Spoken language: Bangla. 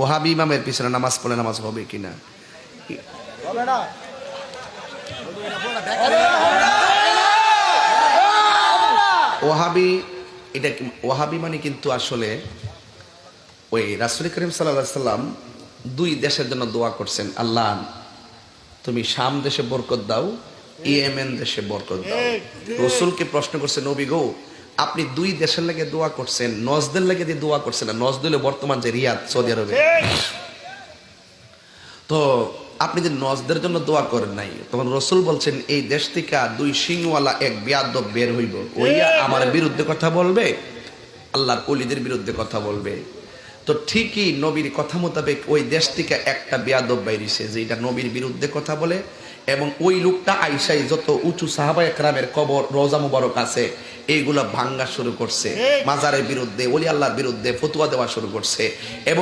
ওহাবি ইমামের পিছনে নামাজ পড়লে নামাজ হবে কিনা? ওহাবি, এটা ওহাবি মানে কিন্তু আসলে ওই রাসূল করিম সাল্লাল্লাহু আলাইহি সাল্লাম দুই দেশের জন্য দোয়া করছেন, আল্লাহ তুমি শাম দেশে বরকত দাও, ইয়েমেন দেশে বরকত দাও। রাসূলকে প্রশ্ন করছে, নবী গো আপনি দুই দেশের লাগে দোয়া করছেন, নজদের লাগে দিয়ে দোয়া করছেন না? নজদ হলো বর্তমান যে রিয়াদ, সৌদি আরবে। তো আপনি যে নজদের জন্য দোয়া করেন নাই, তখন রাসূল বলছেন এই দেশ থেকে দুই সিংওয়ালা এক বেয়াদব বের হইব, ওইয়া আমার বিরুদ্ধে কথা বলবে, আল্লাহর ওলিদের বিরুদ্ধে কথা বলবে। তো ঠিকই নবীর কথা মোতাবেক ওই দেশ থেকে একটা বেয়াদব বাইরিছে, যে এটা নবীর বিরুদ্ধে কথা বলে, এবং ওই লোকটা আইসাই যত উঁচু সাহাবায়ে কেরামের কবর, রওজা মুবারক আছে, এইগুলা ভাঙ্গা শুরু করছে, মাজারের বিরুদ্ধে, ওলি আল্লাহর বিরুদ্ধে ফতোয়া দেওয়া শুরু করছে। এবং